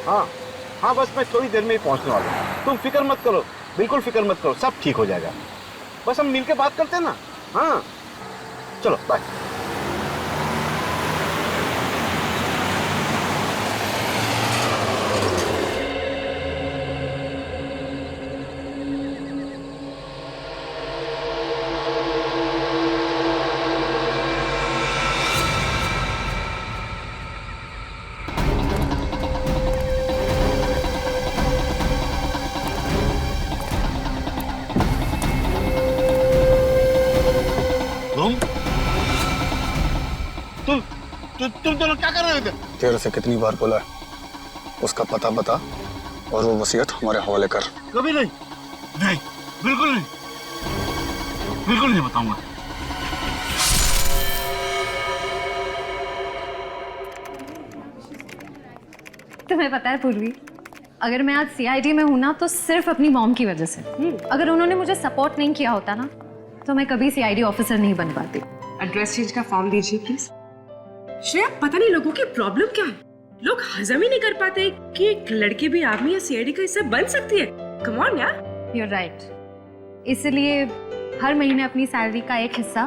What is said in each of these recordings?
हाँ हाँ, बस मैं थोड़ी देर में ही पहुंचने वाला हूँ। तुम फिक्र मत करो, बिल्कुल फिक्र मत करो, सब ठीक हो जाएगा। बस हम मिलके बात करते हैं ना। हाँ चलो बाय। तुम दोनों क्या कर रहे थे? तेरे से कितनी बार बोला है, उसका पता बता और वो वसीयत हमारे हवाले कर। कभी नहीं, नहीं, बिल्कुल नहीं, बिल्कुल नहीं बताऊंगा। तुम्हें पता है पूर्वी, अगर मैं आज सीआईडी में हूं ना तो सिर्फ अपनी मॉम की वजह से। अगर उन्होंने मुझे सपोर्ट नहीं किया होता ना तो मैं कभी सीआईडी ऑफिसर नहीं बन पाती। एड्रेस चेंज का फॉर्म दीजिए प्लीज। श्रेया, पता नहीं लोगों की प्रॉब्लम क्या है, लोग हजम ही नहीं कर पाते कि एक लड़की भी आर्मी या सीआईडी का हिस्सा बन सकती है। कम ऑन यार। You're right. इसलिए हर महीने अपनी सैलरी का एक हिस्सा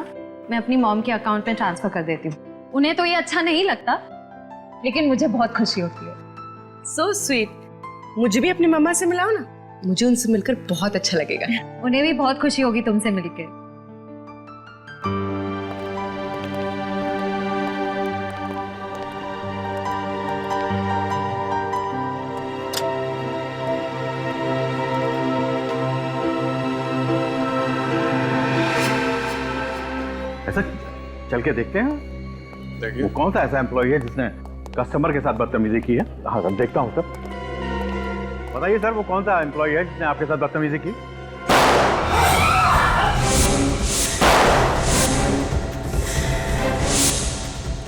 मैं अपनी मॉम के अकाउंट में ट्रांसफर कर देती हूँ। उन्हें तो ये अच्छा नहीं लगता, लेकिन मुझे बहुत खुशी होती है। So sweet. मुझे भी अपनी मम्मा से मिलाओ ना, मुझे उनसे मिलकर बहुत अच्छा लगेगा। उन्हें भी बहुत खुशी होगी तुमसे मिलकर। ऐसा चल के देखते हैं। देखिए वो कौन सा ऐसा एम्प्लॉय है जिसने कस्टमर के साथ बदतमीजी की है? हाँ सर, देखता हूँ सर। बताइए सर, वो कौन सा एम्प्लॉय है जिसने आपके साथ बदतमीजी की?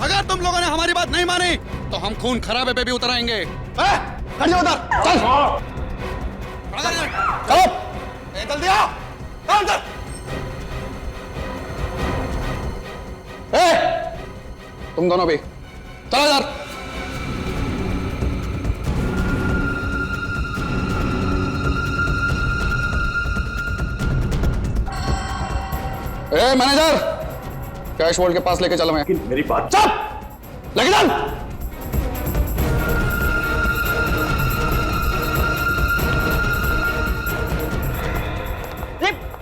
अगर तुम लोगों ने हमारी बात नहीं मानी तो हम खून खराबे पे भी उतर आएंगे। खड़े उधर, चल चलो, जल्दी आओ, अंदर। तुम दोनों भी चलो इधर। मैनेजर, कैश वॉल्ट के पास लेके चलो। मैं मेरी बात चल, लेके चल।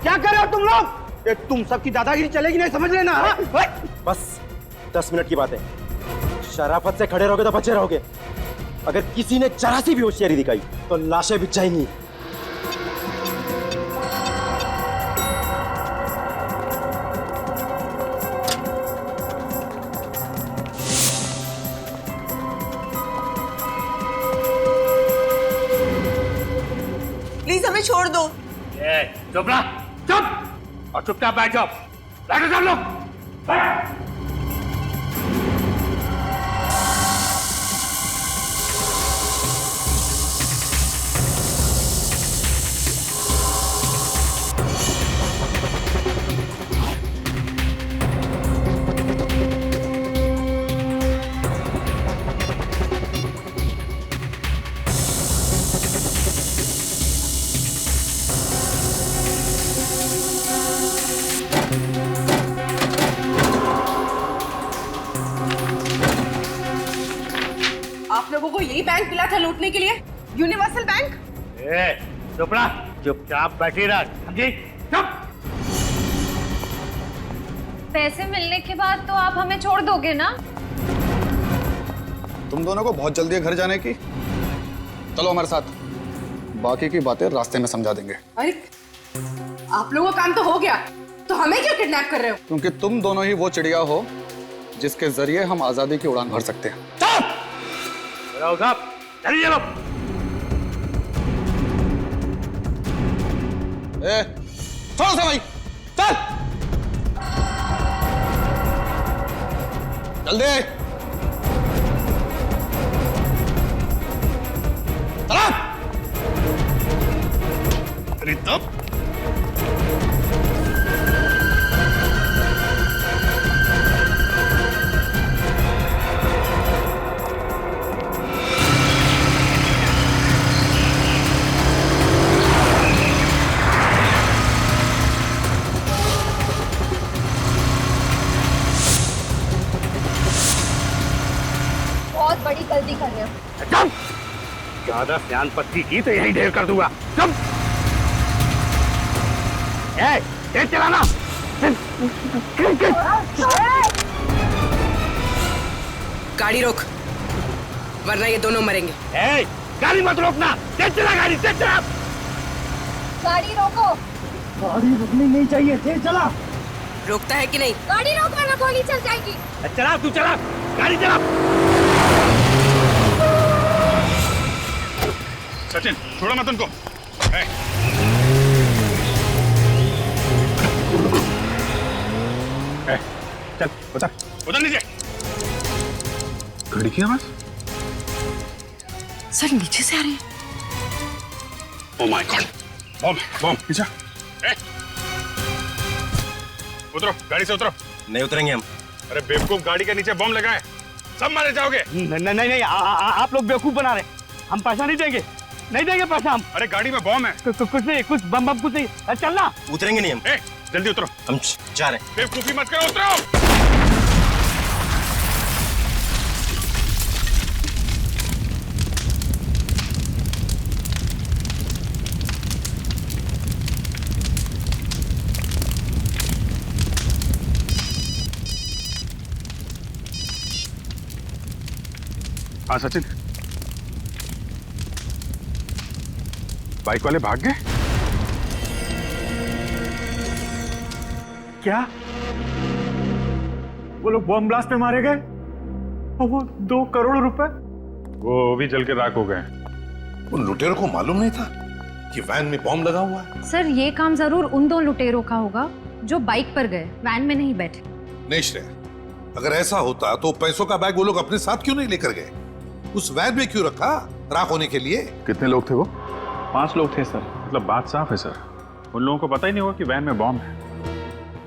क्या कर रहे हो तुम लोग? तुम सबकी दादागिरी चलेगी नहीं, समझ लेना। बस 10 मिनट की बात है। शराफत से खड़े रहोगे तो बचे रहोगे। अगर किसी ने जरा सी भी होशियारी दिखाई तो लाशें बिछ जाएंगी। प्लीज हमें छोड़ दो। चुप रहा, चुप, और चुपचाप बैठ जाओ। बैठो सब लोग, बैठ। आप लोगों को यही बैंक मिला था लूटने के लिए, यूनिवर्सल बैंक? चुप रहा, चुपचाप बैठी रह, समझी? चुप। पैसे मिलने के बाद तो आप हमें छोड़ दोगे ना? तुम दोनों को बहुत जल्दी है घर जाने की, चलो हमारे साथ, बाकी की बातें रास्ते में समझा देंगे। अरे आप लोगों का काम तो हो गया, तो हमें क्यों किडनैप कर रहे हो? क्योंकि तुम दोनों ही वो चिड़िया हो जिसके जरिए हम आजादी की उड़ान भर सकते हैं। साहब, चलिए चलो। छोड़ो से भाई, चल जल्दी चला। अरे तब बड़ी गलती कर रहे हो। चल, ज्यादा सियान पत्ती की तो यही ढेर कर दूंगा। चल, तेज चलाना। गाड़ी रोक, वरना ये दोनों मरेंगे। गाड़ी मत रोकना, तेज चला गाड़ी, तेज चला। गाड़ी रोको। गाड़ी रुकनी नहीं चाहिए, तेज चला। रोकता है कि नहीं? गाड़ी रोक वरना गोली चल जाएगी। चला, तू चला, गाड़ी चला। सचिन छोड़ो मत उनको। चल उतर। उधर नीचे। गाड़ी की आवाज? सर नीचे से आ रही है। ओह माय गॉड, बम बम पीछे। उतरो, गाड़ी से उतरो। नहीं उतरेंगे हम। अरे बेवकूफ, गाड़ी के नीचे बम लगा है, सब मारे जाओगे। नहीं नहीं नहीं, आप लोग बेवकूफ बना रहे। हम पैसा नहीं देंगे, नहीं देंगे पैसा हम। अरे गाड़ी में बम है। कुछ नहीं, कुछ बम बम कुछ नहीं। चलना। उतरेंगे नहीं हम। जल्दी उतरो। हम जा रहे हैं। बेवकूफी मत करो, उतरो। हाँ सचिन, बाइक वाले भाग गए? क्या वो लोग बम ब्लास्ट में मारे गए? और वो 2 करोड़ रुपए? वो भी जल के राख हो गए। उन लुटेरों को मालूम नहीं था कि वैन में बॉम्ब लगा हुआ है। सर ये काम जरूर उन 2 लुटेरों का होगा जो बाइक पर गए, वैन में नहीं बैठे। नहीं श्रेया, अगर ऐसा होता तो पैसों का बैग वो लोग अपने साथ क्यों नहीं लेकर गए? उस वैन में क्यों रखा? राख होने के लिए? कितने लोग थे वो? 5 लोग थे सर। मतलब बात साफ है सर, उन लोगों को पता ही नहीं होगा कि वैन में बॉम्ब है।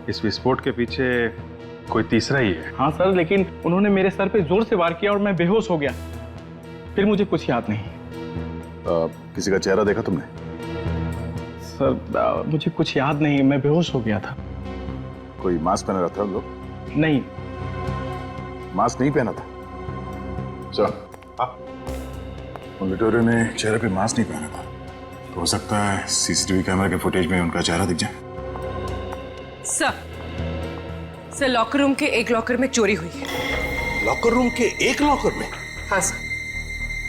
इस विस्फोट के पीछे कोई तीसरा ही है। हाँ सर, लेकिन उन्होंने मेरे सर पे जोर से वार किया और मैं बेहोश हो गया। फिर मुझे कुछ याद नहीं। किसी का चेहरा देखा तुमने? सर मुझे कुछ याद नहीं, मैं बेहोश हो गया था। कोई मास्क पहना था लोग? नहीं। मास्क नहीं पहना था? चल, उन लुटेरों ने चेहरे पे मास्क नहीं पहना था, तो हो सकता है सीसीटीवी कैमरा के फुटेज में उनका चेहरा दिख जाए। सर लॉकर रूम के एक लॉकर में चोरी हुई है। लॉकर रूम के एक लॉकर में? हाँ सर।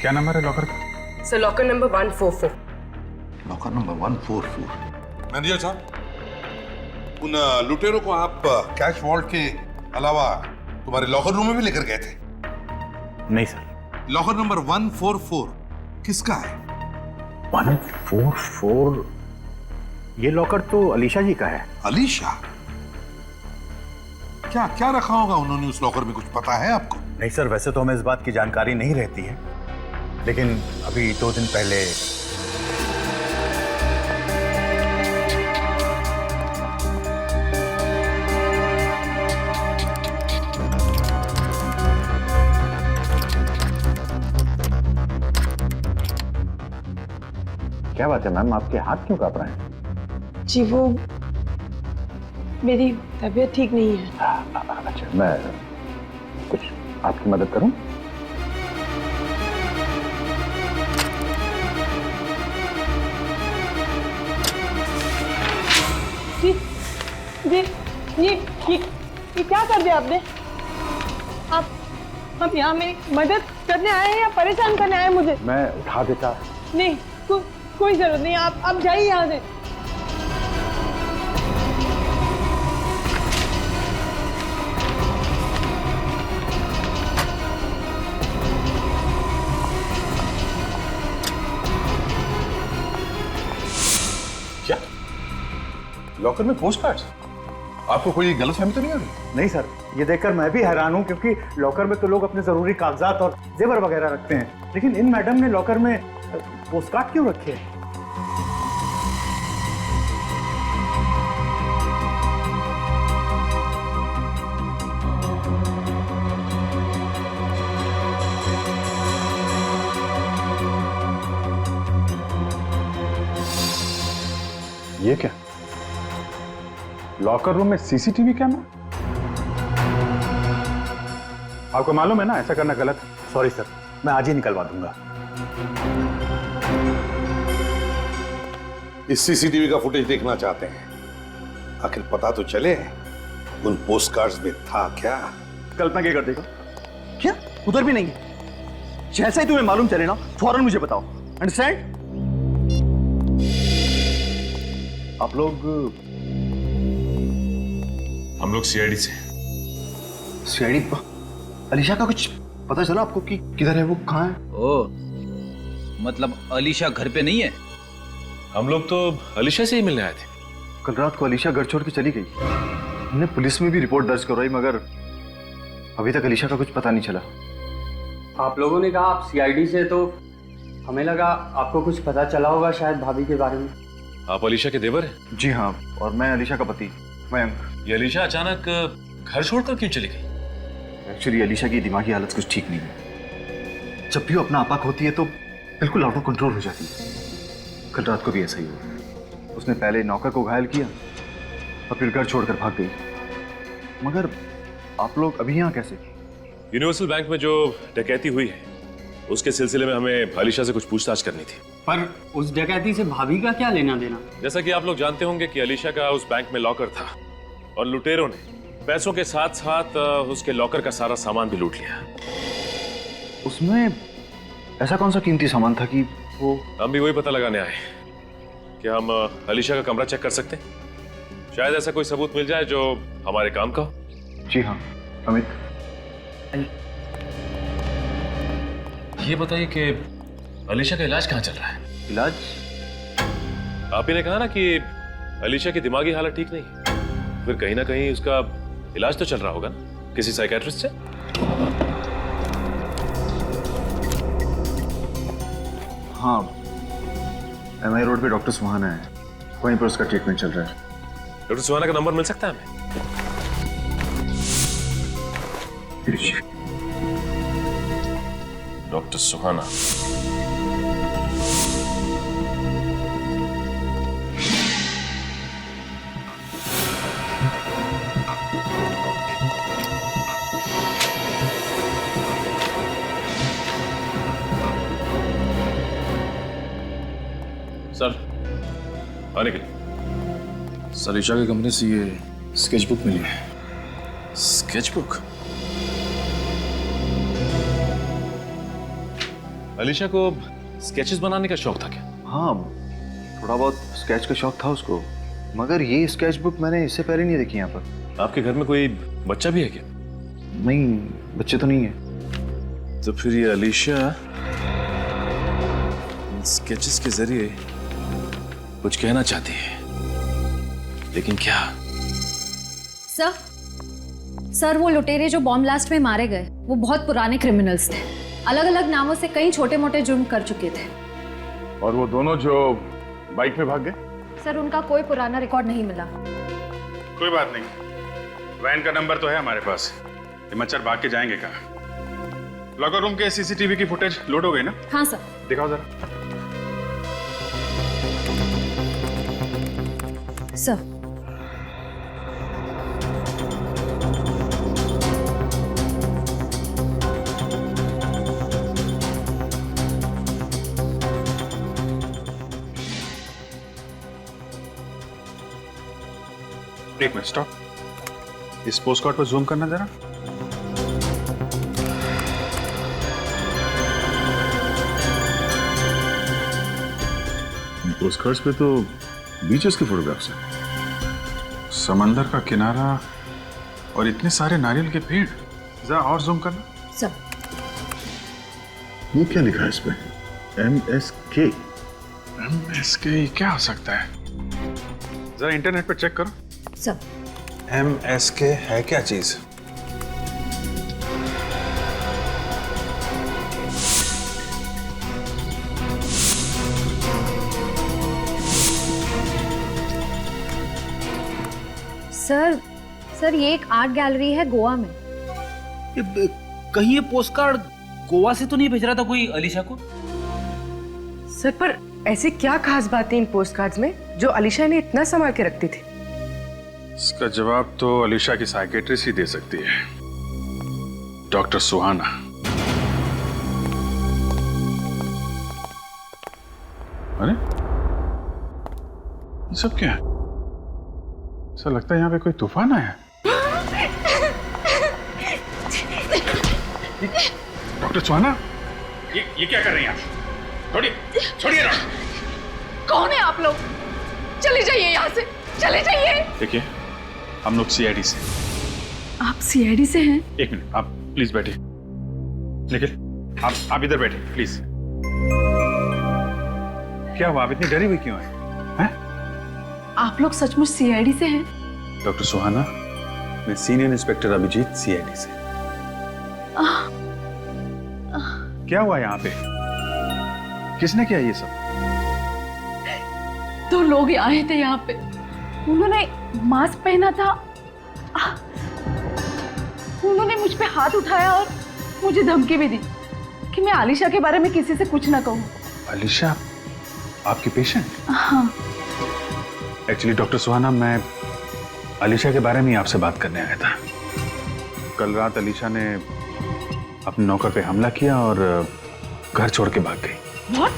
क्या नंबर है लॉकर का? Sir locker number 144। Locker number 144। Manager साहब, उन लुटेरों को आप कैश वॉल्ट के अलावा तुम्हारे लॉकर रूम में भी लेकर गए थे? नहीं सर। लॉकर नंबर 144 किसका है? 144? ये लॉकर तो अलीशा जी का है। अलीशा? क्या क्या रखा होगा उन्होंने उस लॉकर में, कुछ पता है आपको? नहीं सर, वैसे तो हमें इस बात की जानकारी नहीं रहती है, लेकिन अभी 2 दिन पहले क्या बात है मैम, आपके हाथ क्यों कांप रहे हैं? जी वो मेरी तबीयत ठीक नहीं है। अच्छा, मैं कुछ आपकी मदद करूं? जी जी ये क्या कर दिया आपने? आप यहाँ मेरी मदद करने आए हैं या परेशान करने आए हैं मुझे? मैं उठा देता। नहीं, कोई जरूरत नहीं, आप जाइए यहाँ से। क्या लॉकर में पोस्ट कार्ड्स? आपको कोई गलतफहमी तो नहीं हो रही? नहीं सर, ये देखकर मैं भी हैरान हूं, क्योंकि लॉकर में तो लोग अपने जरूरी कागजात और जेवर वगैरह रखते हैं, लेकिन इन मैडम ने लॉकर में पोस्ट कार्ड क्यों रखे हैं? ये क्या? लॉकर रूम में सीसीटीवी कैमरा? आपको मालूम है ना ऐसा करना गलत है। सॉरी सर, मैं आज ही निकलवा दूंगा। इस सीसीटीवी का फुटेज देखना चाहते हैं, आखिर पता तो चले उन पोस्ट कार्ड्स में था क्या। कल्पना क्या कर देगा? क्या उधर भी नहीं है? जैसा ही तुम्हें मालूम चले ना फौरन मुझे बताओ, अंडरस्टैंड? आप लोग? हम लोग सीआईडी से। सीआईडी? अलीशा का कुछ पता चला आपको कि किधर है वो, कहाँ है? ओ, मतलब अलीशा घर पे नहीं है? हम लोग तो अलीशा से ही मिलने आए थे। कल रात को अलीशा घर छोड़ के चली गई। हमने पुलिस में भी रिपोर्ट दर्ज करवाई, मगर अभी तक अलीशा का कुछ पता नहीं चला। आप लोगों ने कहा आप सीआईडी से, तो हमें लगा आपको कुछ पता चला होगा शायद भाभी के बारे में। आप अलीशा के देवर हैं? जी हाँ, और मैं अलीशा का पति मयंक। ये अलीशा अचानक घर छोड़कर क्यों चली गई? एक्चुअली अलीशा की दिमागी हालत कुछ ठीक नहीं है। जब भी वो अपना आपा होती है तो बिल्कुल आउट ऑफ कंट्रोल हो जाती है। कल रात को भी ऐसा ही हुआ। उसने पहले नौकर को घायल किया और फिर घर छोड़कर भाग गई। मगर आप लोग अभी यहाँ कैसे? यूनिवर्सल बैंक में जो डकैती हुई है उसके सिलसिले में हमें अलीशा से कुछ पूछताछ करनी थी। पर उस डकैती से भाभी का क्या लेना देना? जैसा कि आप लोग जानते होंगे कि अलीशा का उस बैंक में लॉकर था और लुटेरों ने पैसों के साथ साथ उसके लॉकर का सारा सामान भी लूट लिया। उसमें ऐसा कौन सा कीमती सामान था कि वो? हम भी वही पता लगाने आए कि हम अलीशा का कमरा चेक कर सकते हैं। शायद ऐसा कोई सबूत मिल जाए जो हमारे काम का हो। जी हाँ अमित। ये बताइए कि अलीशा का इलाज कहाँ चल रहा है? इलाज? आप ही ने कहा ना कि अलीशा की दिमागी हालत ठीक नहीं है, फिर कहीं ना कहीं उसका इलाज तो चल रहा होगा ना किसी साइकियाट्रिस्ट से? हाँ, एमआई रोड पे डॉक्टर सुहाना है, वहीं पर उसका ट्रीटमेंट चल रहा है। डॉक्टर सुहाना का नंबर मिल सकता है हमें? डॉक्टर सुहाना। सर आने के लिए। सर अलीशा के कंपनी से ये स्केचबुक मिली है। स्केचबुक? अलीशा को स्केचेस बनाने का शौक था क्या? हाँ, थोड़ा बहुत स्केच का शौक था उसको, मगर ये स्केचबुक मैंने इससे पहले नहीं देखी यहाँ पर। आपके घर में कोई बच्चा भी है क्या? नहीं, बच्चे तो नहीं है। तो फिर ये अलीशा स्केचेस के जरिए कुछ कहना चाहती है, लेकिन क्या? सर वो लुटेरे जो बॉम्ब ब्लास्ट में मारे गए वो बहुत पुराने क्रिमिनल्स थे, अलग अलग नामों से कई छोटे मोटे जुर्म कर चुके थे। और वो दोनों जो बाइक में भाग गए? सर उनका कोई पुराना रिकॉर्ड नहीं मिला। कोई बात नहीं, वैन का नंबर तो है हमारे पास। ये मच्छर भाग के जाएंगे कहाँ? लॉकर रूम के सीसीटीवी की फुटेज लोड हो गई ना? हाँ सर। दिखाओ जरा। सर एक मिनट स्टॉप। इस पोस्ट कार्ड पर जूम करना जरा। पोस्ट कार्ड्स पे तो बीचेस के फोटोग्राफ्स हैं, समंदर का किनारा और इतने सारे नारियल के पेड़। जरा और जूम करना। सर ये क्या लिखा है इस पे? MSK। MSK क्या हो सकता है? जरा इंटरनेट पर चेक करो। सर MSK है क्या चीज? सर ये एक आर्ट गैलरी है गोवा में। कहीं ये पोस्टकार्ड गोवा से तो नहीं भेज रहा था कोई अलीशा को? सर पर ऐसी क्या खास बात थी इन पोस्ट कार्ड्स में जो अलीशा ने इतना संभाल के रखती थी? इसका जवाब तो अलीशा की साइकियाट्रिस्ट ही दे सकती है, डॉक्टर सुहाना। अरे ये सब क्या है? ऐसा लगता है यहाँ पे कोई तूफान आया। डॉक्टर सुहाना, ये क्या कर रही हैं आप? छोड़िए ना। कौन है आप लोग? चले जाइए यहाँ से, चले जाइए। देखिए, हम लोग सीआईडी से। आप सीआईडी से हैं? एक मिनट, आप प्लीज बैठिए। निखिल, आप इधर बैठिए प्लीज। क्या हुआ, आप इतनी डरी हुई क्यों हैं? आप लोग सचमुच सीआईडी से हैं? डॉक्टर सुहाना, मैं सीनियर इंस्पेक्टर अभिजीत, सीआईडी से। क्या हुआ यहाँ पे? किसने किया ये सब? दो लोग आए थे यहाँ पे, उन्होंने मास्क पहना था, उन्होंने मुझ पे हाथ उठाया और मुझे धमकी भी दी कि मैं आलिशा के बारे में किसी से कुछ ना कहूँ। आलिशा, आपकी पेशेंट? हाँ। एक्चुअली डॉक्टर सुहाना, मैं आलिशा के बारे में ही आपसे बात करने आया था। कल रात आलिशा ने अपने नौकर पे हमला किया और घर छोड़ के भाग गई। What?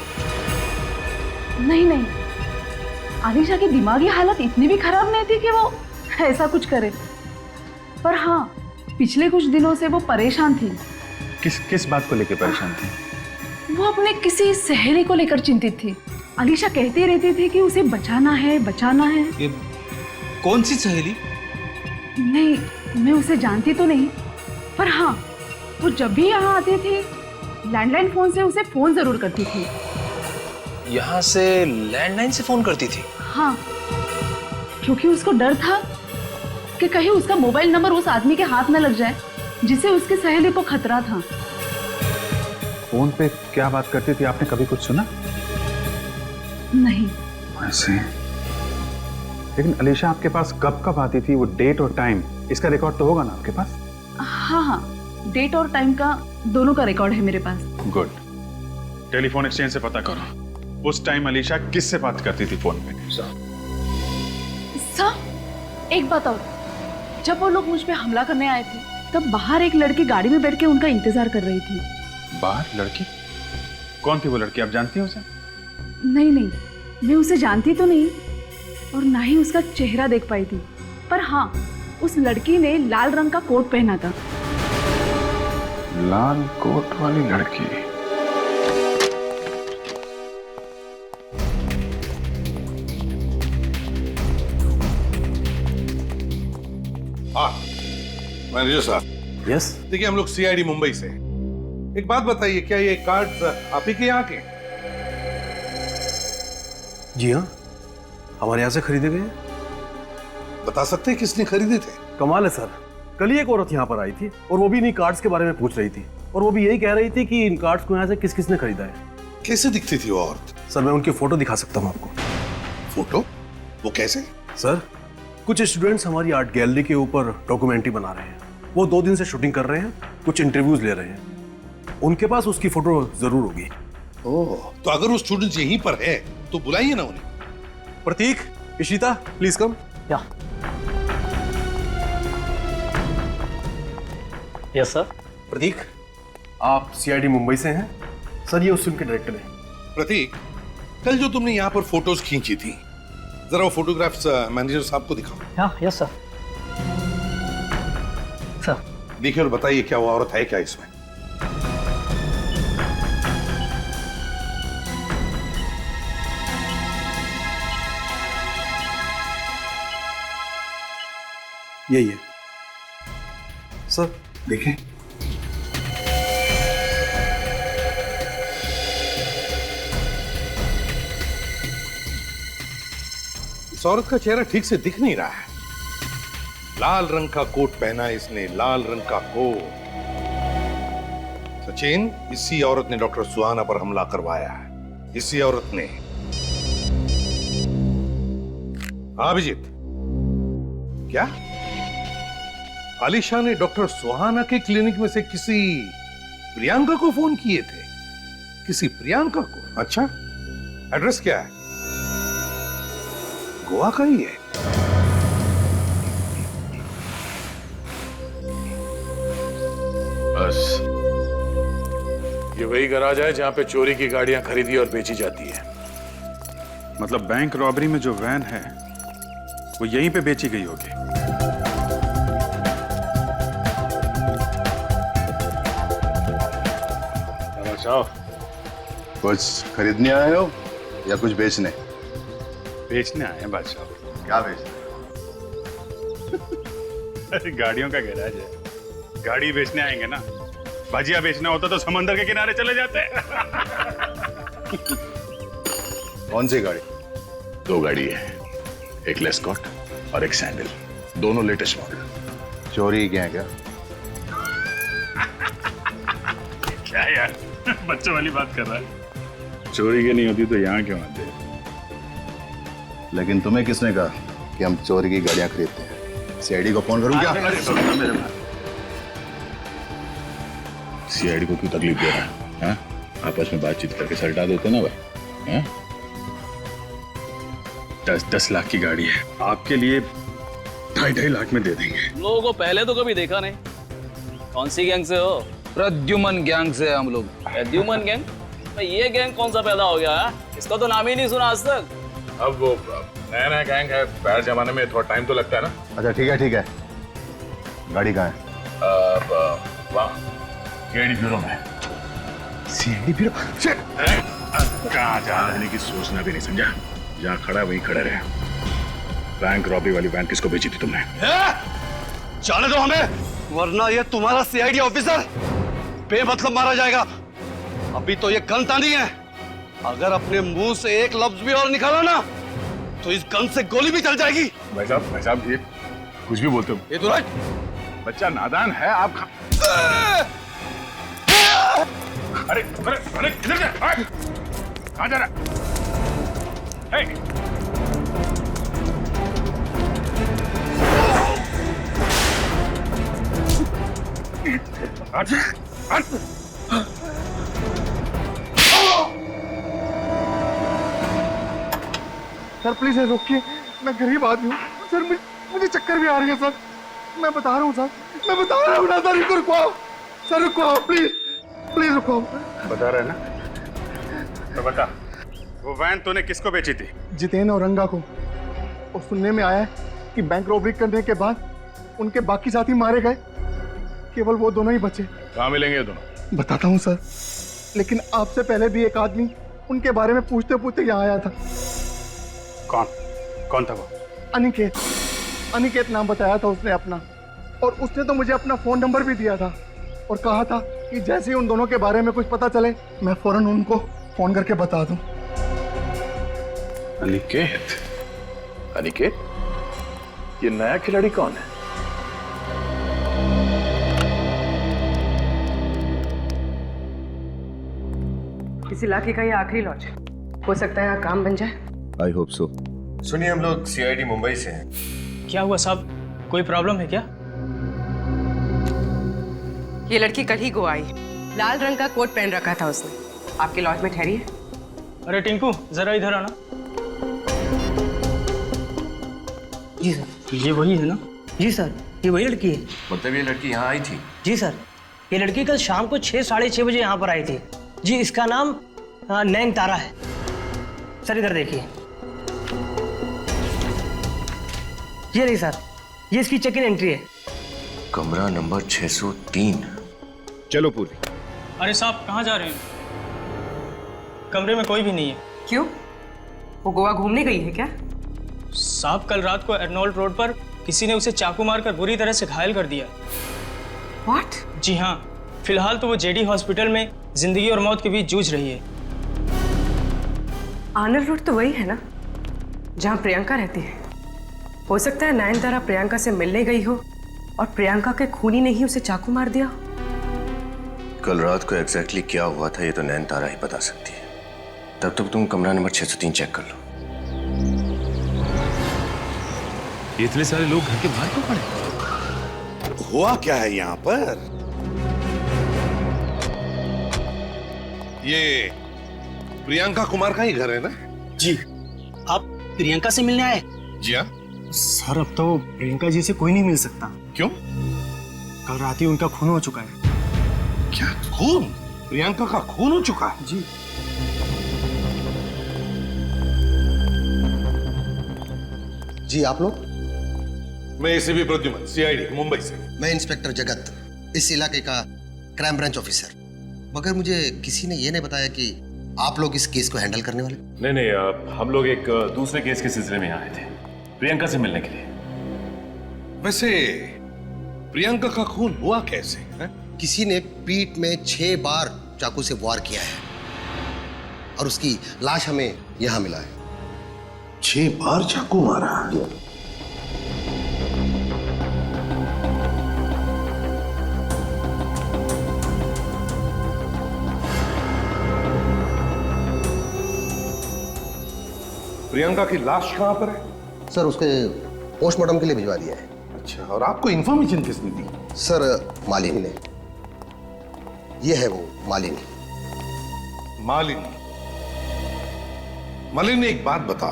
नहीं, आलिशा की दिमागी हालत इतनी भी खराब नहीं थी कि वो ऐसा कुछ करे। पर हाँ, पिछले कुछ दिनों से वो परेशान थी। किस बात को लेकर परेशान थी? वो अपने किसी सहेली को लेकर चिंतित थी। आलिशा कहती रहती थी कि उसे बचाना है। ये कौन सी सहेली? नहीं, मैं उसे जानती तो नहीं, पर हाँ, वो जब भी यहाँ आती थी लैंडलाइन फोन से उसे फोन जरूर करती थी। यहाँ से लैंडलाइन से फोन करती थी? हाँ, क्योंकि उसको डर था कि कहीं उसका मोबाइल नंबर उस आदमी के हाथ न लग जाए जिसे उसकी सहेली को खतरा था। फोन पे क्या बात करती थी, आपने कभी कुछ सुना? नहीं। ऐसे? लेकिन अलीशा आपके पास कब आती थी, वो डेट और टाइम, इसका रिकॉर्ड तो होगा ना आपके पास? हाँ, डेट और टाइम का दोनों का रिकॉर्ड है मेरे पास। गुड। टेलीफोन एक्सचेंज से पता करो उस टाइम अलीशा किससे बात करती थी फोन पे। सर, एक बात और, जब वो लोग मुझ पे हमला करने आए थे तब बाहर एक लड़की गाड़ी में बैठ के उनका इंतजार कर रही थी। बाहर लड़की? कौन थी वो लड़की, आप जानती हैं उसे? नहीं, मैं उसे जानती तो नहीं और ना ही उसका चेहरा देख पाई थी, पर हाँ, उस लड़की ने लाल रंग का कोट पहना था। लाल कोट वाली लड़की? हाँ, मैनेजर साहब। यस। देखिए, हम लोग सीआईडी मुंबई से। एक बात बताइए, क्या ये कार्ड्स आप ही के यहाँ के? जी हाँ, हमारे यहाँ से खरीदे गए। बता सकते हैं किसने खरीदे थे? कमाल है सर, कल ही एक औरत यहाँ पर आई थी और वो भी इन्हीं कार्ड्स के बारे में पूछ रही थी और वो भी यही कह रही थी कि इन कार्ड्स को यहाँ से किस किसने खरीदा है। कैसे दिखती थी वो औरत? सर, मैं उनकी फोटो दिखा सकता हूँ आपको। फोटो? वो कैसे? सर, कुछ स्टूडेंट्स हमारी आर्ट गैलरी के ऊपर डॉक्यूमेंट्री बना रहे हैं। वो 2 दिन से शूटिंग कर रहे हैं, कुछ इंटरव्यूज ले रहे हैं। उनके पास उसकी फोटो जरूर होगी। ओह, तो अगर वो स्टूडेंट्स यहीं पर है तो बुलाइए ना उन्हें। प्रतीक, इशिता, प्लीज कम। या यस सर। प्रतीक, आप सीआईडी मुंबई से हैं? सर, ये उस फिल्म के डायरेक्टर हैं। प्रतीक, कल जो तुमने यहाँ पर फोटोज खींची थी, जरा वो फोटोग्राफ्स मैनेजर साहब को दिखाओ। हाँ, यस सर। सर देखिए और बताइए, क्या वो औरत है क्या इसमें? यही है सर, देखें। इस औरत का चेहरा ठीक से दिख नहीं रहा है। लाल रंग का कोट पहना है इसने, लाल रंग का कोट। सचिन, इसी औरत ने डॉक्टर सुहाना पर हमला करवाया है। इसी औरत ने। हाँ अभिजीत, क्या आलिशा ने डॉक्टर सुहाना के क्लिनिक में से किसी प्रियंका को फोन किए थे? किसी प्रियंका को? अच्छा, एड्रेस क्या है? गोवा का ही है। बस ये वही गराज है जहां पे चोरी की गाड़ियां खरीदी और बेची जाती है। मतलब बैंक रॉबरी में जो वैन है वो यहीं पे बेची गई होगी। कुछ खरीदने आए हो या कुछ बेचने? बेचने आए हैं बादशाह। क्या बेचने? अरे गाड़ियों का गैराज है, गाड़ी बेचने आएंगे ना। भजिया बेचना होता तो समंदर के किनारे चले जाते। कौन सी गाड़ी? 2 गाड़ी है, एक लेस्कॉट और एक सैंडल, दोनों लेटेस्ट मॉडल। चोरी क्या है क्या? क्या यार बच्चों वाली बात कर रहा है। चोरी की नहीं होती तो यहाँ क्यों आते? लेकिन तुम्हें किसने कहा कि हम चोरी की गाड़ियां खरीदते हैं? सीआईडी को फोन करूं क्या? सीआईडी को क्यों तकलीफ दे रहा है? हाँ? आपस में बातचीत करके सलटा देते ना भाई। हाँ? 10 लाख की गाड़ी है, आपके लिए 2.5 लाख में दे देंगे। लोगों को पहले तो कभी देखा नहीं। कौन सी गैंग से हो? प्रद्युमन गैंग से हम लोग। प्रद्युमन गैंग? भाई ये गैंग कौन सा पैदा हो गया है? इसका तो नाम ही नहीं सुना आज तक। अब वो नया गैंग है, पहले जमाने में थोड़ा टाइम तो लगता है ना। अच्छा ठीक है, गाड़ी कहाँ है? वाह, सीआईडी ब्यूरो में। CID bureau? कहाँ जाने की सोचना भी नहीं, समझा? जहाँ खड़ा वहीं खड़े रहे। बैंक रॉबरी वाली वैन किसको बेची थी तुमने? जाने दो हमें, वरना ये तुम्हारा सीआईडी ऑफिसर बेमतलब मारा जाएगा। अभी तो ये गन तानी है, अगर अपने मुंह से एक लफ्ज भी और निकाला ना तो इस गन से गोली भी चल जाएगी। भाई साहब ये कुछ भी बोलते हो। ये तो राइट, बच्चा नादान है आप। अरे किधर जा? कहाँ जा रहा? सर प्लीज रोकिए, मैं गरीब आदमी हूँ सर, मुझे चक्कर भी आ रही है सर। मैं बता रहा हूँ सर, मैं बता रहा हूँ ना सर, रुको सर, रुको प्लीज रुको। बता रहा है ना तो बता, वो वैन तूने किसको बेची थी? जितेन और रंगा को। और सुनने में आया है कि बैंक रॉबरी करने के बाद उनके बाकी साथी मारे गए, केवल वो दोनों ही बचे। कहाँ मिलेंगे ये दोनों? बताता हूँ सर, लेकिन आपसे पहले भी एक आदमी उनके बारे में पूछते पूछते यहाँ आया था। कौन था वो? अनिकेत नाम बताया था उसने अपना, और उसने तो मुझे अपना फोन नंबर भी दिया था और कहा था कि जैसे ही उन दोनों के बारे में कुछ पता चले मैं फौरन उनको फोन करके बता दूं। अनिकेत, ये नया खिलाड़ी कौन है? इस इलाके का ये आखिरी लॉज है, हो सकता है यहाँ काम बन जाए। I hope so. सुनिए, हम लोग सीआईडी मुंबई से हैं। क्या हुआ साहब, कोई प्रॉब्लम है क्या? ये लड़की कल ही गोवा आई, लाल रंग का कोट पहन रखा था उसने। आपके लॉज में ठहरी है। अरे टिंकू जरा इधर आना। जी सर, ये वही है ना? जी सर, ये वही लड़की है। मतलब ये लड़की यहाँ आई थी? जी सर, ये लड़की कल शाम को 6 साढ़े 6 बजे यहाँ पर आई थी। जी, इसका नाम नैन तारा है। सर इधर देखिए, ये नहीं सर, ये इसकी चेक इन एंट्री है। कमरा नंबर 603। चलो पूरी। अरे साहब कहाँ जा रहे हैं? कमरे में कोई भी नहीं है। क्यों, वो गोवा घूमने गई है क्या? साहब कल रात को अर्नोल्ड रोड पर किसी ने उसे चाकू मारकर बुरी तरह से घायल कर दिया। What? जी हाँ, फिलहाल तो वो जेडी हॉस्पिटल में जिंदगी और मौत के बीच जूझ रही है। आर्नल्ड रोड तो वही है ना जहाँ प्रियंका रहती है। हो सकता है नयनतारा प्रियंका से मिलने गई हो और प्रियंका के खूनी ने ही उसे चाकू मार दिया। कल रात को एग्जैक्टली क्या हुआ था ये तो नयनतारा ही बता सकती है। तब तक तुम कमरा नंबर 603 चेक कर लो। इतने सारे लोग घर के बाहर क्यों खड़े? हुआ क्या है यहाँ पर? ये प्रियंका कुमार का ही घर है ना? जी, आप प्रियंका से मिलने आए? जी हाँ सर, अब तो प्रियंका जी से कोई नहीं मिल सकता। क्यों? कल रात ही उनका खून हो चुका है। क्या खून? प्रियंका का खून हो चुका है? जी। जी आप लोग? मैं एसीपी प्रद्युमन, सीआईडी मुंबई से। मैं इंस्पेक्टर जगत, इस इलाके का क्राइम ब्रांच ऑफिसर। मगर मुझे किसी ने ये नहीं बताया कि आप लोग इस केस को हैंडल करने वाले। नहीं, हम लोग एक दूसरे केस के सिलसिले में आए थे, प्रियंका से मिलने के लिए। वैसे प्रियंका का खून हुआ कैसे है? किसी ने पीठ में 6 बार चाकू से वार किया है और उसकी लाश हमें यहां मिला है। 6 बार चाकू मारा? प्रियंका की लाश कहां पर है? सर उसके पोस्टमार्टम के लिए भिजवा दिया है। अच्छा, और आपको इंफॉर्मेशन किसने दी? सर मालिनी ने। ये है वो मालिनी। मालिनी? मालिनी एक बात बता,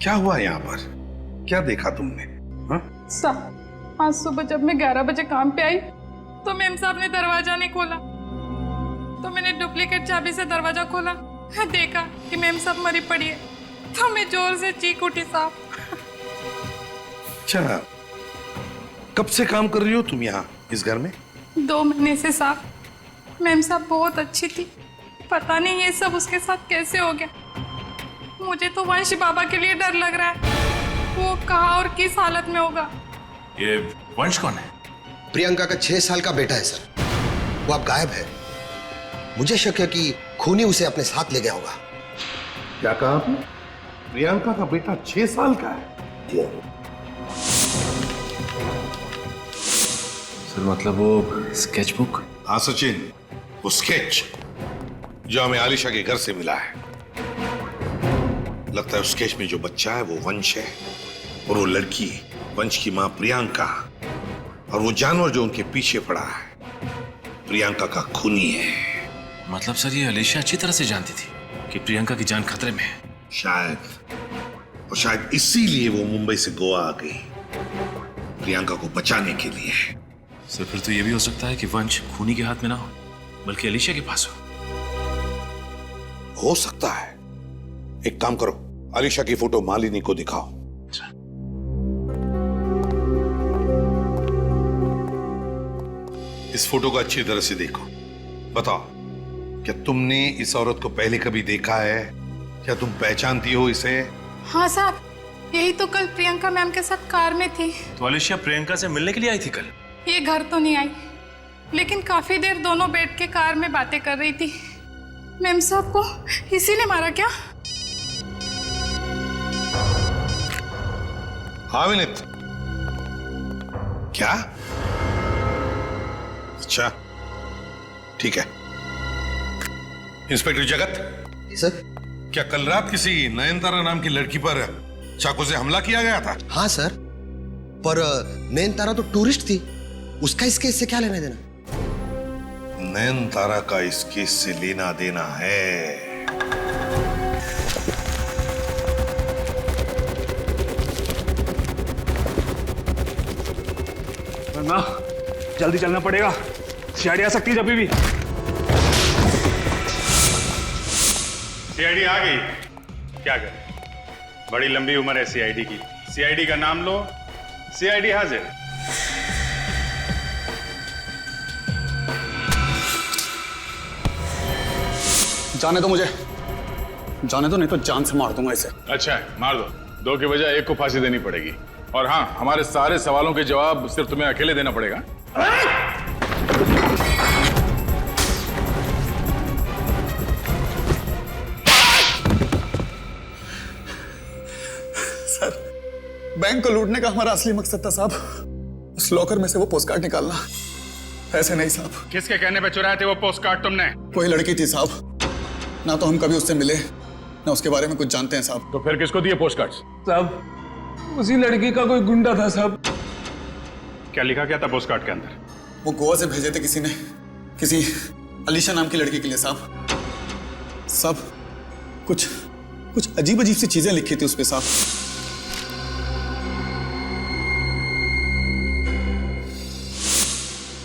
क्या हुआ यहाँ पर? क्या देखा तुमने? साहब, आज सुबह जब मैं 11 बजे काम पे आई तो मेम साहब ने दरवाजा नहीं खोला, तो मैंने डुप्लीकेट चाबी से दरवाजा खोला, देखा कि मेम साहब मरी पड़ी है, तो मैं जोर से चीख उठी साहब। अच्छा, कब से काम कर रही हो तुम यहाँ इस घर में? 2 महीने से साहब। मेम साहब बहुत अच्छी थी, पता नहीं ये सब उसके साथ कैसे हो गया। मुझे तो वंश बाबा के लिए डर लग रहा है, वो कहाँ और किस हालत में होगा। ये वंश कौन है? प्रियंका का 6 साल का बेटा है सर, वो अब गायब है। मुझे शक है कि खूनी उसे अपने साथ ले गया होगा। क्या कहा आपने? प्रियंका का बेटा 6 साल का है? सर मतलब वो स्केचबुक? हाँ सचिन, वो स्केच जो हमें आलिशा के घर से मिला है। लगता है उस स्केच में जो बच्चा है वो वंश है, और वो लड़की वंश की मां प्रियंका, और वो जानवर जो उनके पीछे पड़ा है प्रियंका का खूनी है। मतलब सर ये आलिशा अच्छी तरह से जानती थी कि प्रियंका की जान खतरे में है? शायद, और शायद इसीलिए वो मुंबई से गोवा आ गई, प्रियंका को बचाने के लिए। सर फिर तो ये भी हो सकता है कि वंश खूनी के हाथ में ना हो, बल्कि आलिशा के पास हो सकता है। एक काम करो, आलिशा की फोटो मालिनी को दिखाओ। इस फोटो को अच्छी तरह से देखो। बताओ, क्या तुमने इस औरत को पहले कभी देखा है? क्या तुम पहचानती हो इसे? हाँ साहब, यही तो कल प्रियंका मैम के साथ कार में थी। तो आलिशा प्रियंका से मिलने के लिए आई थी कल? ये घर तो नहीं आई, लेकिन काफी देर दोनों बैठ के कार में बातें कर रही थी। मैम साहब को इसी ने मारा क्या? हाँ विनीत, क्या? अच्छा ठीक है। इंस्पेक्टर जगत। सर। क्या कल रात किसी नयनतारा नाम की लड़की पर चाकू से हमला किया गया था? हाँ सर, पर नयनतारा तो टूरिस्ट थी, उसका इस केस से क्या लेना देना? नयनतारा का इस केस से लेना देना है। ना जल्दी चलना पड़ेगा, सीआईडी आ सकती है जब भी। सीआईडी आ गई, क्या करें? बड़ी लंबी उम्र है सीआईडी की। सीआईडी का नाम लो, सीआईडी हाजिर। जाने दो मुझे, जाने दो, नहीं तो जान से मार दूंगा इसे। अच्छा है, मार दो। 2 के बजाय 1 को फांसी देनी पड़ेगी। और हाँ, हमारे सारे सवालों के जवाब सिर्फ तुम्हें अकेले देना पड़ेगा। सर, बैंक को लूटने का हमारा असली मकसद था साहब, उस लॉकर में से वो पोस्ट कार्ड निकालना। ऐसे नहीं साहब। किसके कहने पे चुराए थे वो पोस्ट कार्ड तुमने? कोई लड़की थी साहब, ना तो हम कभी उससे मिले, ना उसके बारे में कुछ जानते हैं साहब। तो फिर किसको दिए पोस्ट कार्ड्स? साहब, उसी लड़की का कोई गुंडा था साहब। क्या लिखा क्या था पोस्ट कार्ड के अंदर? वो गोवा से भेजे थे किसी ने, किसी अलीशा नाम की लड़की के लिए साहब। साहब, कुछ अजीब अजीब सी चीजें लिखी थी उस पे साहब।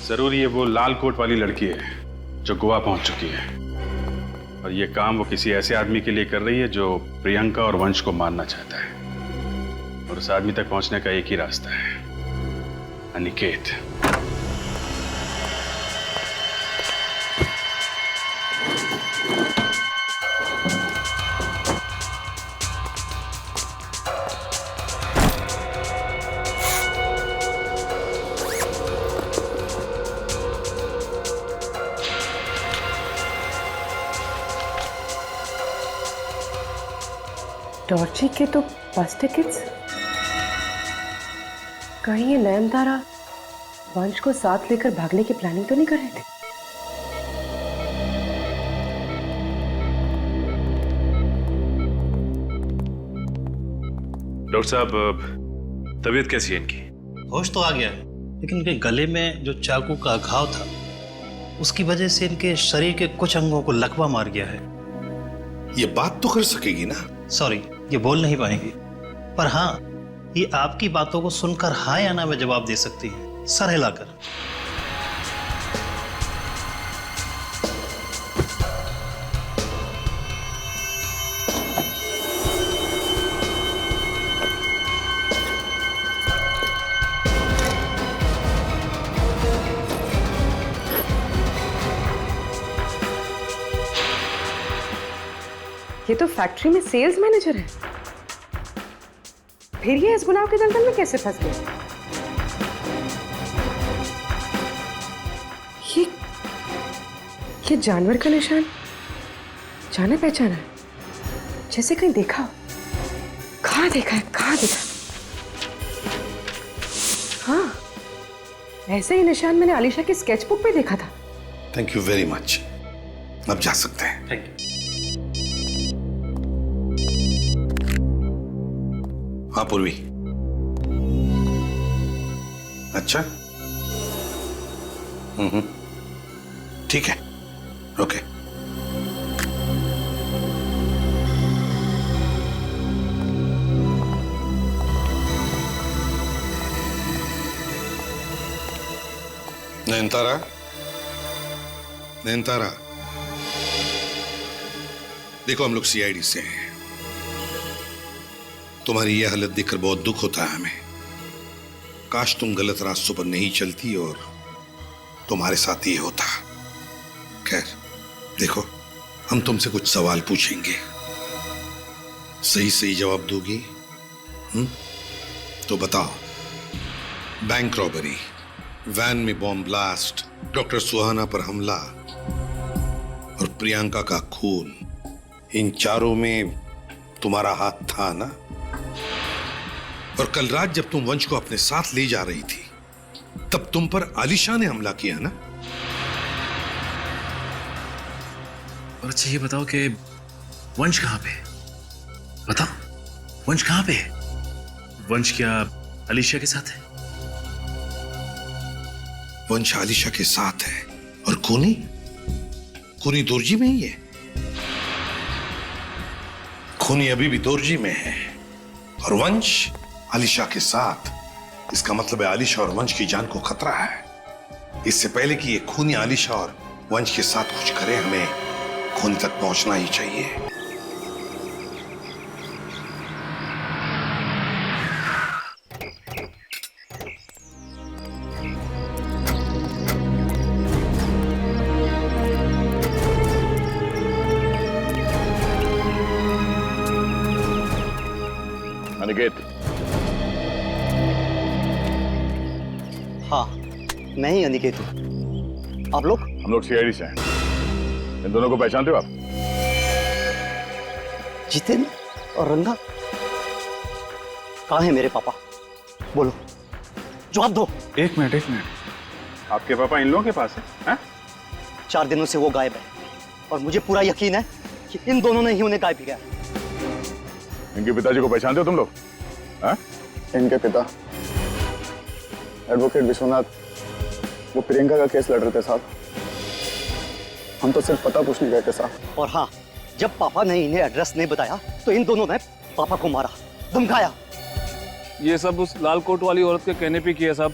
जरूर ये वो लाल कोट वाली लड़की है जो गोवा पहुंच चुकी है, और ये काम वो किसी ऐसे आदमी के लिए कर रही है जो प्रियंका और वंश को मारना चाहता है। और उस आदमी तक पहुंचने का एक ही रास्ता है, अनिकेत। डॉर्ची के तो बस टिकट्स। कहीं ये नयनतारा वंश को साथ लेकर भागने की प्लानिंग तो नहीं कर रहे थे? डॉक्टर साहब, तबीयत कैसी है इनकी? होश तो आ गया है, लेकिन इनके गले में जो चाकू का घाव था उसकी वजह से इनके शरीर के कुछ अंगों को लकवा मार गया है। ये बात तो कर सकेगी ना? सॉरी, ये बोल नहीं पाएंगी, पर हाँ, ये आपकी बातों को सुनकर हाँ या ना में जवाब दे सकती है, सर हिलाकर। ये तो फैक्ट्री में सेल्स मैनेजर है, फिर ये इस गुनाह के दलदल में कैसे फंस गए? ये जानवर का निशान जाना पहचाना है, जैसे कहीं देखा हो। कहाँ देखा है, कहाँ देखा? हाँ, ऐसे ही निशान मैंने आलिशा की स्केचबुक पे देखा था। Thank you very much. अब जा सकते हैं। Thank you. हाँ पूर्वी। अच्छा, ठीक है, ओके। नयनतारा, नयनतारा, देखो हम लोग सीआईडी से हैं। तुम्हारी यह हालत देखकर बहुत दुख होता है हमें। काश तुम गलत रास्तों पर नहीं चलती और तुम्हारे साथ ये होता। खैर, देखो, हम तुमसे कुछ सवाल पूछेंगे, सही सही जवाब दोगी? तो बताओ, बैंक रॉबरी, वैन में बॉम्ब ब्लास्ट, डॉक्टर सुहाना पर हमला और प्रियंका का खून, इन चारों में तुम्हारा हाथ था ना? और कल रात जब तुम वंश को अपने साथ ले जा रही थी, तब तुम पर आलिशा ने हमला किया ना? और अच्छा ये बताओ कि वंश कहाँ पे? बताओ, वंश कहाँ पे है? वंश क्या आलिशा के साथ है? वंश आलिशा के साथ है और खूनी? खूनी दोरजी में ही है। खूनी अभी भी दोरजी में है और वंश आलिशा के साथ। इसका मतलब है आलिशा और वंश की जान को खतरा है। इससे पहले कि ये खूनी आलिशा और वंश के साथ कुछ करे, हमें खून तक पहुंचना ही चाहिए। अनिकेत। हाँ, मैं ही अनिकेत हूँ। आप लोग? हम लोग सीआईडी से हैं। इन दोनों को पहचानते हो आप? जितेंद्र और रंगा? कहाँ है मेरे पापा? बोलो, जवाब दो। एक मिनट। आपके पापा इन लोगों के पास है? 4 दिनों से वो गायब है और मुझे पूरा यकीन है कि इन दोनों ने ही उन्हें गायब किया। इनके पिताजी को पहचानते हो तुम लोग? इनके पिता एडवोकेट विश्वनाथ, वो प्रियंका का केस लड़ रहे थे साहब। हम तो सिर्फ पता पूछने गए थे साहब। और हाँ, जब पापा ने इन्हें एड्रेस नहीं बताया तो इन दोनों ने पापा को मारा, धमकाया। ये सब उस लाल कोट वाली औरत के कहने पे किया साहब।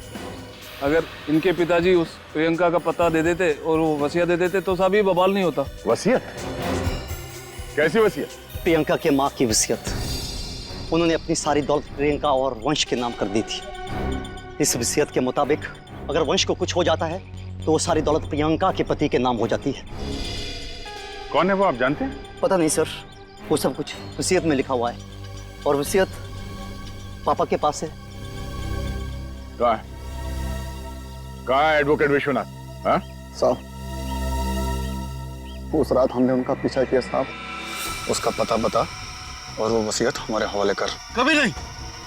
अगर इनके पिताजी उस प्रियंका का पता दे देते और वो वसीयत दे देते तो साहब ये बवाल नहीं होता। वसीयत? कैसी वसीयत? प्रियंका के माँ की वसीयत। उन्होंने अपनी सारी दौलत प्रियंका और वंश के नाम कर दी थी। इस वसीयत के मुताबिक अगर वंश को कुछ हो जाता है तो वो सारी दौलत प्रियंका के पति के नाम हो जाती है। कौन है वो, आप जानते हैं? पता नहीं सर, वो सब कुछ वसीयत में लिखा हुआ है और वसीयत पापा के पास है। कहाँ है एडवोकेट विश्वनाथ? हाँ साहब, उस रात हमने उनका पीछा किया साहब। उसका पता बता और वो वसीयत हमारे हवाले कर। कभी नहीं,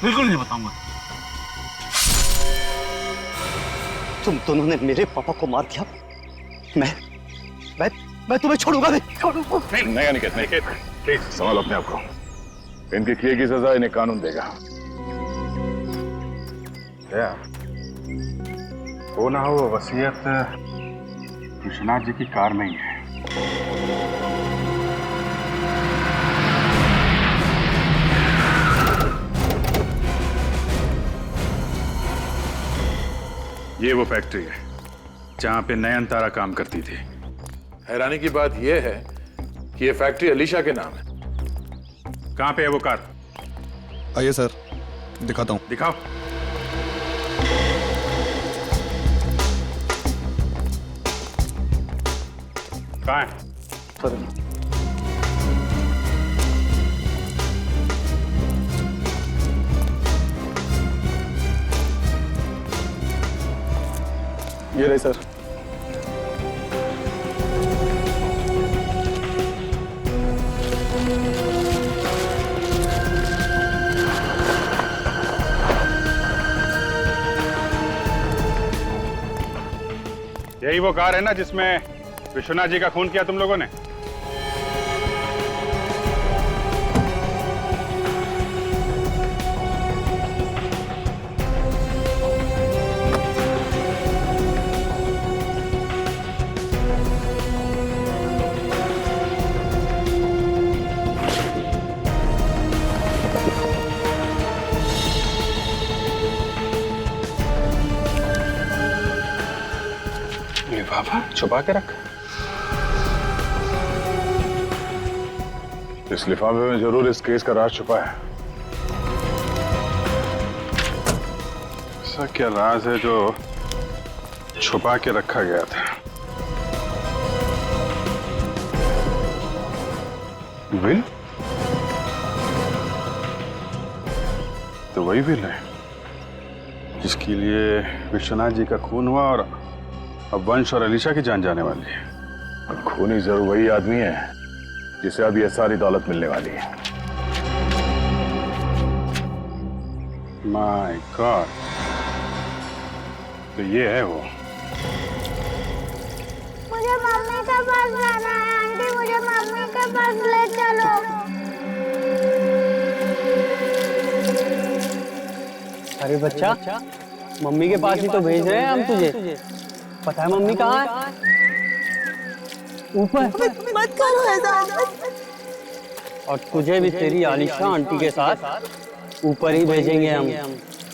बिल्कुल नहीं बताऊंगा। तुम दोनों ने मेरे पापा को मार दिया। मैं तुम्हें छोड़ूंगा नहीं। नहीं अनिकेत, नहीं प्लीज संभालो अपने आप को। इनके किए की सजा इन्हें कानून देगा। क्या वो ना हो वसीयत विश्वनाथ जी की कार में ही है। ये वो फैक्ट्री है जहां पे नयनतारा काम करती थी। हैरानी की बात यह है कि ये फैक्ट्री अलीशा के नाम है। कहां पे है वो कार? आइए सर, दिखाता हूं। दिखाओ। कहां है? ये रही सर। यही वो कार है ना जिसमें विश्वनाथ जी का खून किया तुम लोगों ने? लिफाफा छुपा के रखा। इस लिफाफे में जरूर इस केस का राज छुपा है। ऐसा क्या राज है जो छुपा के रखा गया था? विल? तो वही विल है जिसके लिए विश्वनाथ जी का खून हुआ और अब वंश और अलीशा की जान जाने वाली है। और खूनी जरूर वही आदमी है जिसे अब ये सारी दौलत मिलने वाली है। माय गॉड, तो ये है वो। मुझे मम्मी के पास जाना है। आंटी, मुझे मम्मी के पास ले चलो। अरे बच्चा, मम्मी के पास ही तो भेज रहे हैं हम तुझे। पता है मम्मी कहाँ है? ऊपर। मत करो ऐसा। और तुझे भी तेरी आलिशा आंटी के साथ ऊपर ही भेजेंगे हम।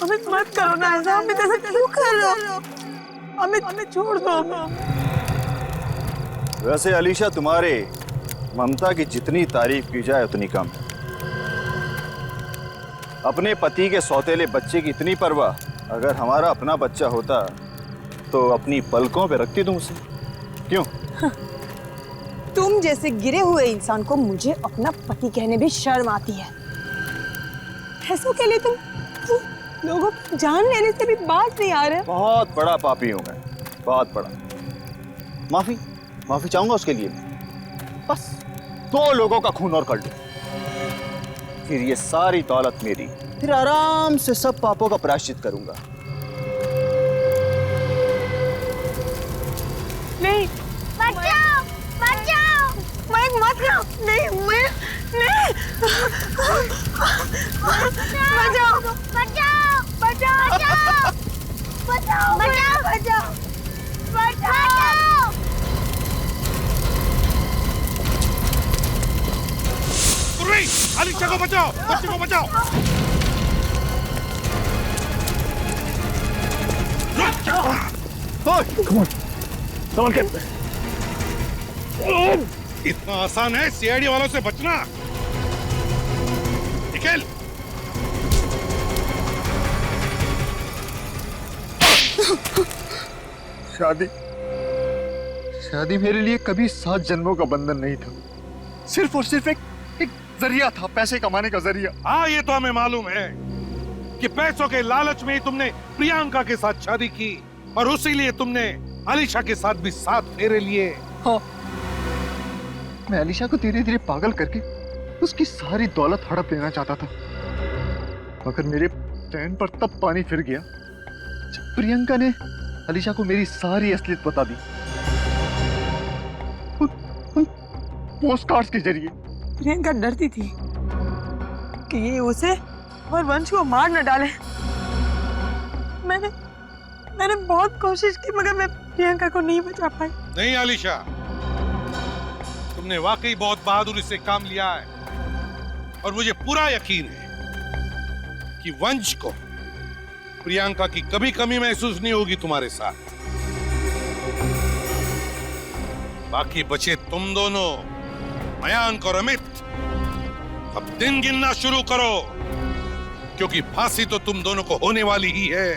अमित मत करो ना ऐसा। अमित ऐसा क्यों कर रहे हो? अमित छोड़ दो। वैसे अलीशा, तुम्हारे ममता की जितनी तारीफ की जाए उतनी कम। अपने पति के सौतेले बच्चे की इतनी परवाह अगर हमारा अपना बच्चा होता तो अपनी पलकों पे रखती तुम उसे। क्यों? तुम जैसे गिरे हुए इंसान को मुझे अपना पति कहने भी शर्म आती है। ऐसों के लिए तुम लोगों की जान लेने से भी बात नहीं आ रहे। बहुत बड़ा पापी हूं मैं, बहुत बड़ा। माफी चाहूंगा उसके लिए। बस 2 लोगों का खून और कर दो, फिर ये सारी दौलत मेरी। फिर आराम से सब पापों का प्रायश्चित करूंगा। नहीं, बचाओ, बचाओ। मैं मत करो। नहीं, मैं नहीं। बचाओ, बचाओ, बचाओ, बचाओ, बचाओ, बचाओ। अलीशा को बचाओ, बच्चे को बचाओ। Someone get इतना आसान है सीआईडी वालों से बचना? निकल, शादी शादी मेरे लिए कभी 7 जन्मों का बंधन नहीं था, सिर्फ और सिर्फ एक जरिया था, पैसे कमाने का जरिया। हाँ, ये तो हमें मालूम है कि पैसों के लालच में ही तुमने प्रियंका के साथ शादी की और उसी लिए तुमने अलीशा के साथ भी 7 फेरे लिए। हाँ, मैं अलीशा को धीरे धीरे पागल करके उसकी सारी दौलत हड़प लेना चाहता था, मगर मेरे प्लान पर तब पानी फिर गया जब प्रियंका ने अलीशा को मेरी सारी असलियत बता दी, पोस्ट कार्ड्स के जरिए। प्रियंका डरती थी कि ये उसे और वंश को मार न डाले। मैंने बहुत कोशिश की मगर मैं प्रियंका को नहीं बचा पाई। नहीं अलीशा, तुमने वाकई बहुत बहादुरी से काम लिया है और मुझे पूरा यकीन है कि वंश को प्रियंका की कभी कमी महसूस नहीं होगी तुम्हारे साथ। बाकी बचे तुम दोनों, मयांक और अमित, अब दिन गिनना शुरू करो क्योंकि फांसी तो तुम दोनों को होने वाली ही है।